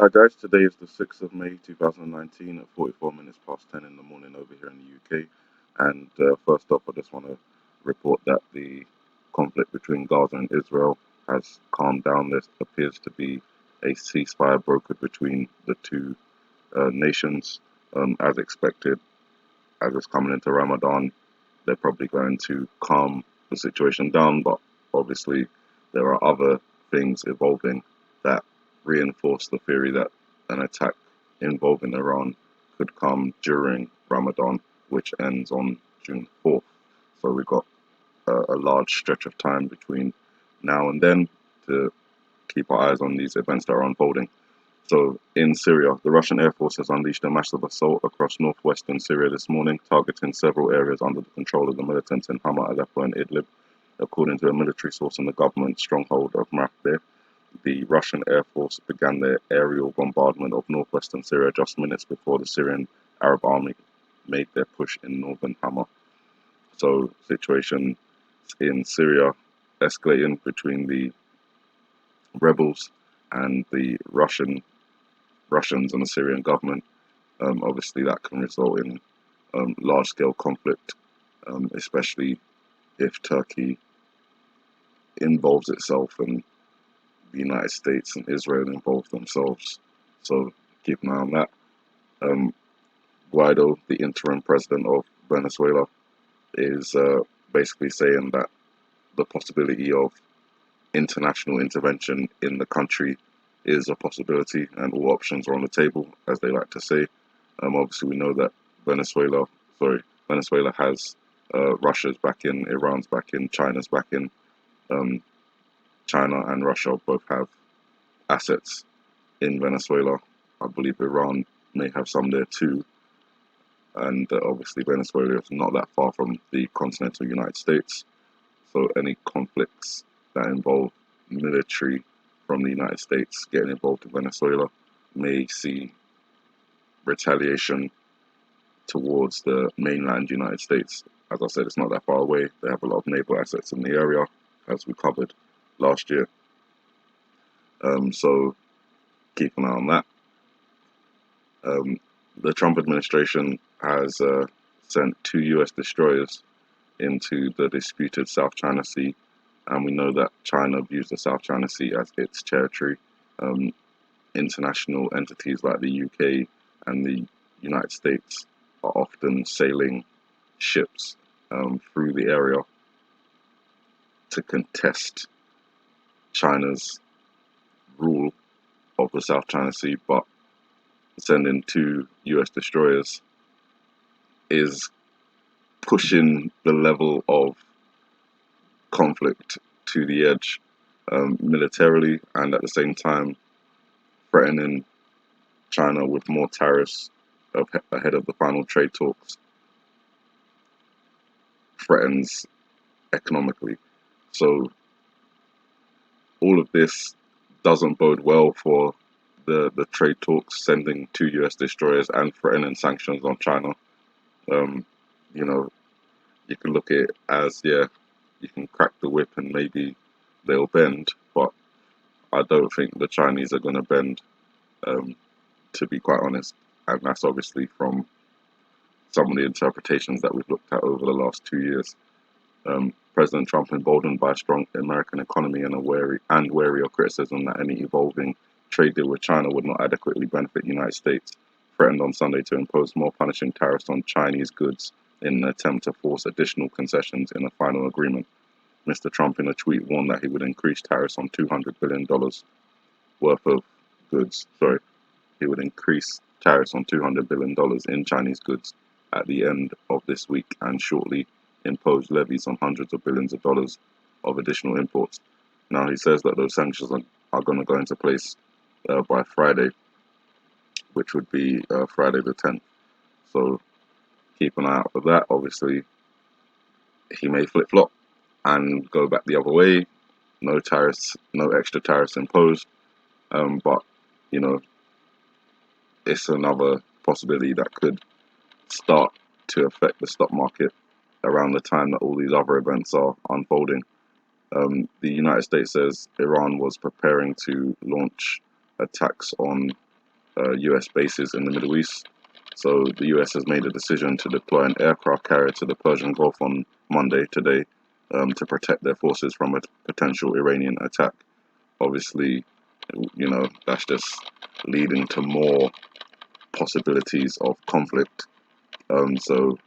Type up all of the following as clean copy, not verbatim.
Hi guys, today is the 6th of May 2019 at 44 minutes past 10 in the morning over here in the UK. And first off, I just want to report that the conflict between Gaza and Israel has calmed down. There appears to be a ceasefire brokered between the two nations. As expected, as it's coming into Ramadan, they're probably going to calm the situation down, but obviously there are other things evolving that reinforce the theory that an attack involving Iran could come during Ramadan, which ends on June 4th. So we've got a large stretch of time between now and then to keep our eyes on these events that are unfolding. So, in Syria, the Russian Air Force has unleashed a massive assault across northwestern Syria this morning, targeting several areas under the control of the militants in Hama, Aleppo, and Idlib. According to a military source in the government stronghold of Mafdeh, the Russian Air Force began their aerial bombardment of northwestern Syria just minutes before the Syrian Arab Army made their push in northern Hama. So, situation in Syria escalating between the rebels and the Russians and the Syrian government. Obviously, that can result in large-scale conflict, especially if Turkey involves itself and the United States and Israel involve themselves. So keep an eye on that. Um, Guaido, the interim president of Venezuela, is basically saying that the possibility of international intervention in the country is a possibility, and all options are on the table, as they like to say. Obviously, we know that Venezuela, Venezuela has Russia's back in, Iran's back in, China's back in. Um, China and Russia both have assets in Venezuela. I believe Iran may have some there too. And obviously, Venezuela is not that far from the continental United States. So, any conflicts that involve military from the United States getting involved in Venezuela may see retaliation towards the mainland United States. As I said, it's not that far away. They have a lot of naval assets in the area, as we covered last year. So keep an eye on that. The Trump administration has sent two U.S. destroyers into the disputed South China Sea, and we know that China views the South China Sea as its territory. Um, International entities like the UK and the United States are often sailing ships through the area to contest China's rule of the South China Sea, but sending two US destroyers is pushing the level of conflict to the edge militarily, and at the same time threatening China with more tariffs ahead of the final trade talks, threatens economically. So all of this doesn't bode well for the trade talks, sending two US destroyers and threatening sanctions on China. Um, you know, you can look at it as, yeah, you can crack the whip and maybe they'll bend, but I don't think the Chinese are going to bend, um, to be quite honest. And that's obviously from some of the interpretations that we've looked at over the last 2 years. President Trump, emboldened by a strong American economy and wary of criticism that any evolving trade deal with China would not adequately benefit the United States, threatened on Sunday to impose more punishing tariffs on Chinese goods in an attempt to force additional concessions in a final agreement. Mr. Trump, in a tweet, warned that he would increase tariffs on $200 billion worth of goods. Sorry, he would increase tariffs on $200 billion in Chinese goods at the end of this week and shortly impose levies on hundreds of billions of dollars of additional imports. Now, he says that those sanctions are going to go into place by Friday, which would be Friday the 10th. So keep an eye out for that. Obviously, he may flip flop and go back the other way. No tariffs, no extra tariffs imposed. But, you know, it's another possibility that could start to affect the stock market around the time that all these other events are unfolding. The United States says Iran was preparing to launch attacks on US bases in the Middle East. So the US has made a decision to deploy an aircraft carrier to the Persian Gulf on Monday, today, to protect their forces from a potential Iranian attack. Obviously, that's just leading to more possibilities of conflict. So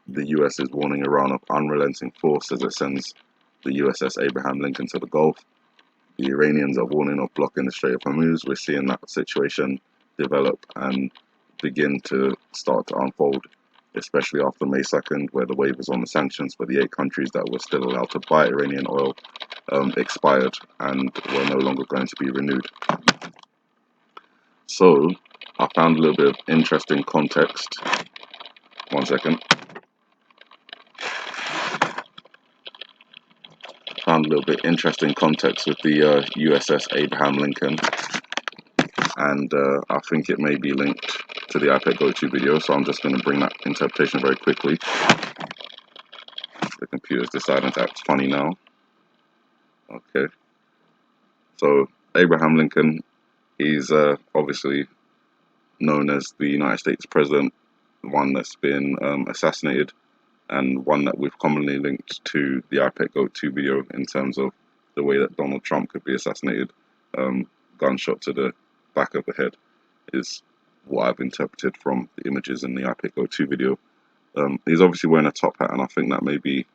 the US is warning Iran of unrelenting force as it sends the USS Abraham Lincoln to the Gulf. The Iranians are warning of blocking the Strait of Hormuz. We're seeing that situation develop and begin to start to unfold, especially after May 2nd, where the waivers on the sanctions for the 8 countries that were still allowed to buy Iranian oil expired and were no longer going to be renewed. So I found a little bit of interesting context. One second. Found a little bit interesting context with the USS Abraham Lincoln, and I think it may be linked to the iPad Go-To video, so I'm just going to bring that interpretation very quickly. The computer's deciding to act funny now. Okay. So Abraham Lincoln, he's obviously known as the United States president, one that's been assassinated, and one that we've commonly linked to the iPad Go-To video in terms of the way that Donald Trump could be assassinated. Gunshot to the back of the head is what I've interpreted from the images in the iPad Go-To video. He's obviously wearing a top hat, and I think that may be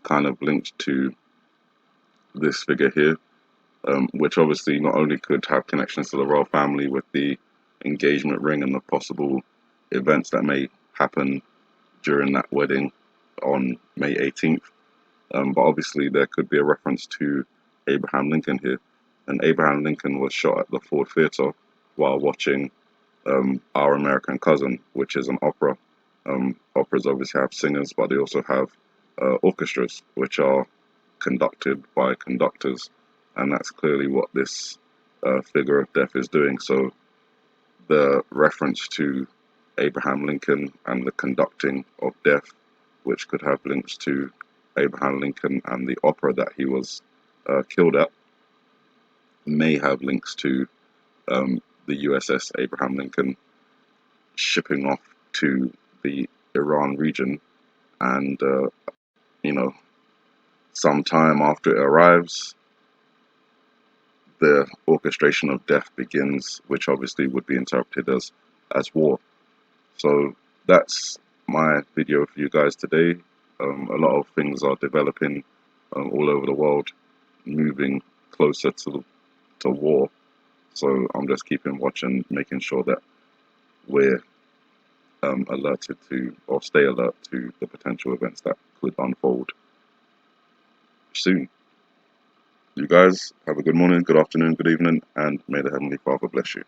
kind of linked to this figure here, which obviously not only could have connections to the royal family with the engagement ring and the possible events that may happen during that wedding on May 18th, but obviously there could be a reference to Abraham Lincoln here. And Abraham Lincoln was shot at the Ford Theatre while watching Our American Cousin, which is an opera. Operas obviously have singers, but they also have orchestras, which are conducted by conductors, and that's clearly what this figure of death is doing. So the reference to Abraham Lincoln and the conducting of death, which could have links to Abraham Lincoln and the opera that he was killed at, may have links to the USS Abraham Lincoln shipping off to the Iran region, and sometime after it arrives, the orchestration of death begins, which obviously would be interpreted as war. So that's my video for you guys today. A lot of things are developing all over the world, moving closer to war. So I'm just keeping watch and making sure that we're alerted to, or stay alert to, the potential events that could unfold soon. You guys have a good morning, good afternoon, good evening, and may the Heavenly Father bless you.